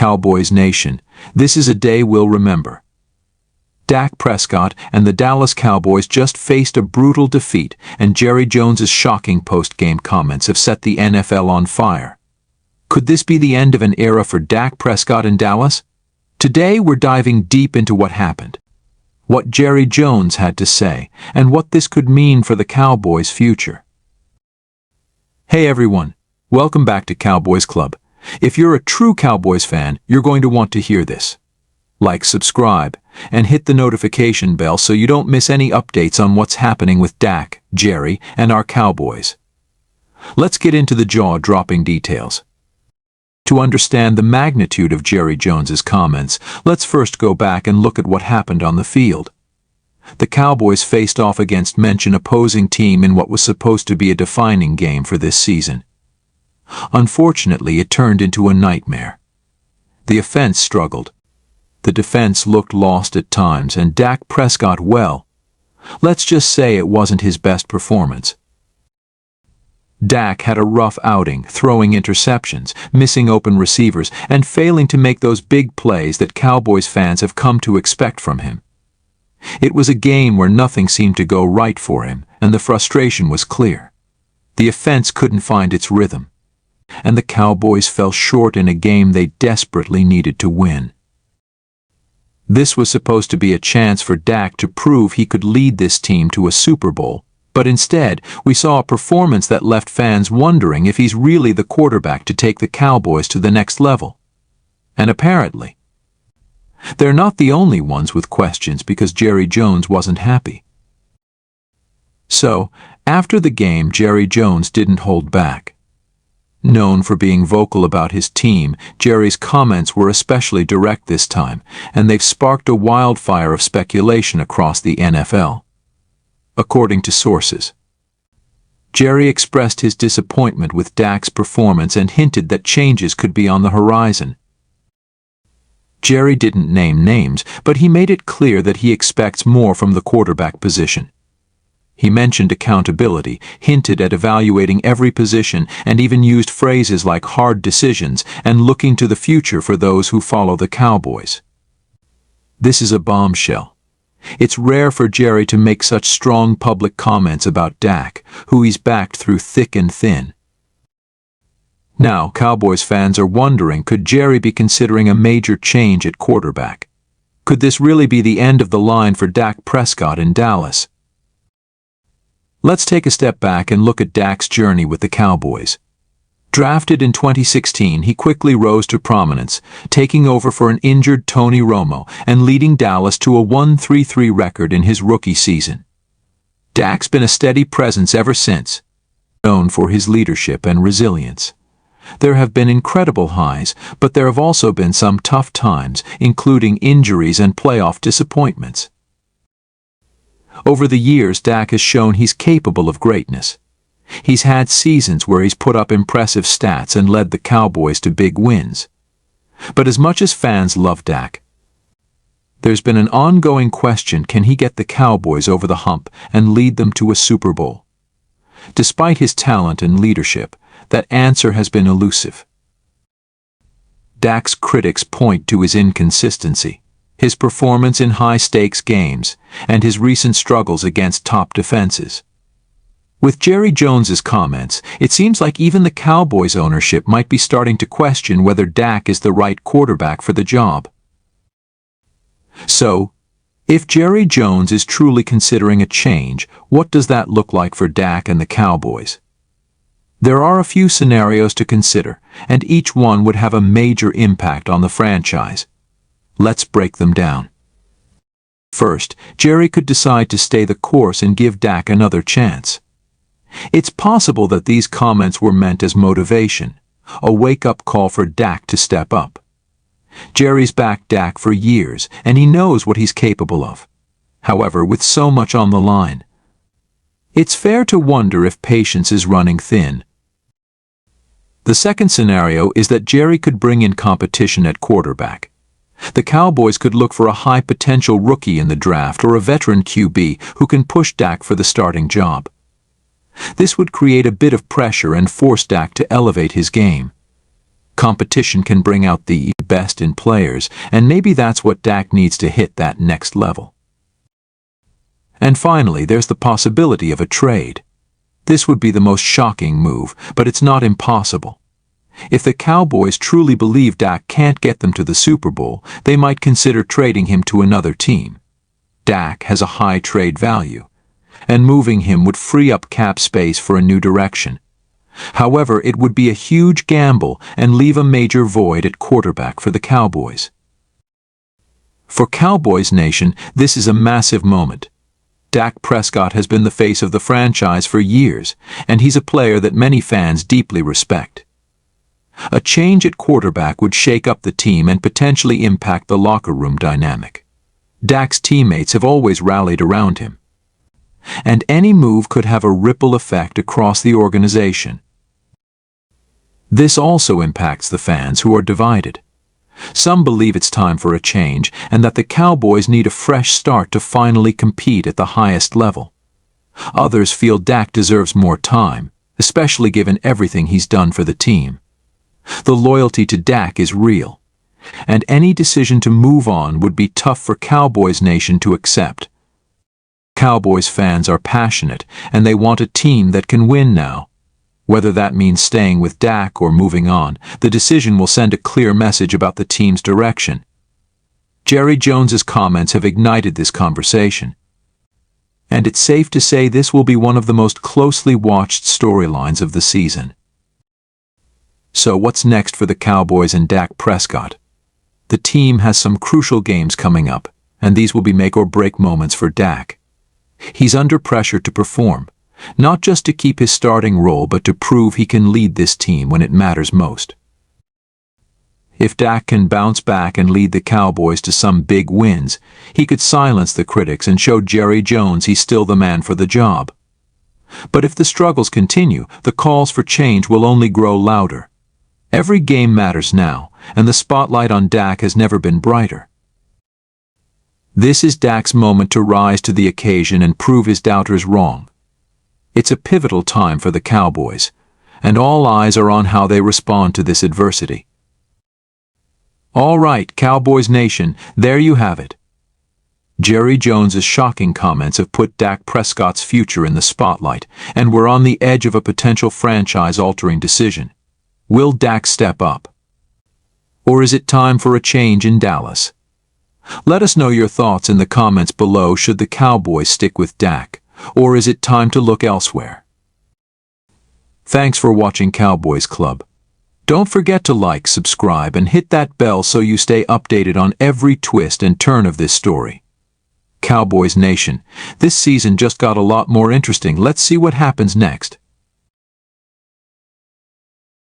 Cowboys Nation, this is a day we'll remember. Dak Prescott and the Dallas Cowboys just faced a brutal defeat, and Jerry Jones's shocking post-game comments have set the NFL on fire. Could this be the end of an era for Dak Prescott in Dallas? Today we're diving deep into what happened, what Jerry Jones had to say, and what this could mean for the Cowboys' future. Hey everyone, welcome back to Cowboys Club. If you're a true Cowboys fan, you're going to want to hear this. Like, subscribe, and hit the notification bell so you don't miss any updates on what's happening with Dak, Jerry, and our Cowboys. Let's get into the jaw-dropping details. To understand the magnitude of Jerry Jones's comments, let's first go back and look at what happened on the field. The Cowboys faced off against mentioned opposing team in what was supposed to be a defining game for this season. Unfortunately, it turned into a nightmare. The offense struggled. The defense looked lost at times, and Dak Prescott, well, let's just say it wasn't his best performance. Dak had a rough outing, throwing interceptions, missing open receivers, and failing to make those big plays that Cowboys fans have come to expect from him. It was a game where nothing seemed to go right for him, and the frustration was clear. The offense couldn't find its rhythm, and the Cowboys fell short in a game they desperately needed to win. This was supposed to be a chance for Dak to prove he could lead this team to a Super Bowl, but instead, we saw a performance that left fans wondering if he's really the quarterback to take the Cowboys to the next level. And apparently, they're not the only ones with questions, because Jerry Jones wasn't happy. So, after the game, Jerry Jones didn't hold back. Known for being vocal about his team, Jerry's comments were especially direct this time, and they've sparked a wildfire of speculation across the NFL. According to sources, Jerry expressed his disappointment with Dak's performance and hinted that changes could be on the horizon. Jerry didn't name names, but he made it clear that he expects more from the quarterback position. He mentioned accountability, hinted at evaluating every position, and even used phrases like hard decisions and looking to the future for those who follow the Cowboys. This is a bombshell. It's rare for Jerry to make such strong public comments about Dak, who he's backed through thick and thin. Now, Cowboys fans are wondering, could Jerry be considering a major change at quarterback? Could this really be the end of the line for Dak Prescott in Dallas? Let's take a step back and look at Dak's journey with the Cowboys. Drafted in 2016, he quickly rose to prominence, taking over for an injured Tony Romo and leading Dallas to a 1-3-3 record in his rookie season. Dak's been a steady presence ever since, known for his leadership and resilience. There have been incredible highs, but there have also been some tough times, including injuries and playoff disappointments. Over the years, Dak has shown he's capable of greatness. He's had seasons where he's put up impressive stats and led the Cowboys to big wins. But as much as fans love Dak, there's been an ongoing question: can he get the Cowboys over the hump and lead them to a Super Bowl? Despite his talent and leadership, that answer has been elusive. Dak's critics point to his inconsistency, his performance in high-stakes games, and his recent struggles against top defenses. With Jerry Jones's comments, it seems like even the Cowboys ownership might be starting to question whether Dak is the right quarterback for the job. So, if Jerry Jones is truly considering a change, what does that look like for Dak and the Cowboys? There are a few scenarios to consider, and each one would have a major impact on the franchise. Let's break them down. First, Jerry could decide to stay the course and give Dak another chance. It's possible that these comments were meant as motivation, a wake-up call for Dak to step up. Jerry's backed Dak for years, and he knows what he's capable of. However, with so much on the line, it's fair to wonder if patience is running thin. The second scenario is that Jerry could bring in competition at quarterback. The Cowboys could look for a high-potential rookie in the draft or a veteran QB who can push Dak for the starting job. This would create a bit of pressure and force Dak to elevate his game. Competition can bring out the best in players, and maybe that's what Dak needs to hit that next level. And finally, there's the possibility of a trade. This would be the most shocking move, but it's not impossible. If the Cowboys truly believe Dak can't get them to the Super Bowl, they might consider trading him to another team. Dak has a high trade value, and moving him would free up cap space for a new direction. However, it would be a huge gamble and leave a major void at quarterback for the Cowboys. For Cowboys Nation, this is a massive moment. Dak Prescott has been the face of the franchise for years, and he's a player that many fans deeply respect. A change at quarterback would shake up the team and potentially impact the locker room dynamic. Dak's teammates have always rallied around him, and any move could have a ripple effect across the organization. This also impacts the fans, who are divided. Some believe it's time for a change and that the Cowboys need a fresh start to finally compete at the highest level. Others feel Dak deserves more time, especially given everything he's done for the team. The loyalty to Dak is real, and any decision to move on would be tough for Cowboys Nation to accept. Cowboys fans are passionate, and they want a team that can win now. Whether that means staying with Dak or moving on, the decision will send a clear message about the team's direction. Jerry Jones's comments have ignited this conversation, and it's safe to say this will be one of the most closely watched storylines of the season. So what's next for the Cowboys and Dak Prescott? The team has some crucial games coming up, and these will be make-or-break moments for Dak. He's under pressure to perform, not just to keep his starting role but to prove he can lead this team when it matters most. If Dak can bounce back and lead the Cowboys to some big wins, he could silence the critics and show Jerry Jones he's still the man for the job. But if the struggles continue, the calls for change will only grow louder. Every game matters now, and the spotlight on Dak has never been brighter. This is Dak's moment to rise to the occasion and prove his doubters wrong. It's a pivotal time for the Cowboys, and all eyes are on how they respond to this adversity. All right, Cowboys Nation, there you have it. Jerry Jones's shocking comments have put Dak Prescott's future in the spotlight, and we're on the edge of a potential franchise-altering decision. Will Dak step up? Or is it time for a change in Dallas? Let us know your thoughts in the comments below. Should the Cowboys stick with Dak, or is it time to look elsewhere? Thanks for watching Cowboys Club. Don't forget to like, subscribe, and hit that bell so you stay updated on every twist and turn of this story. Cowboys Nation, this season just got a lot more interesting. Let's see what happens next.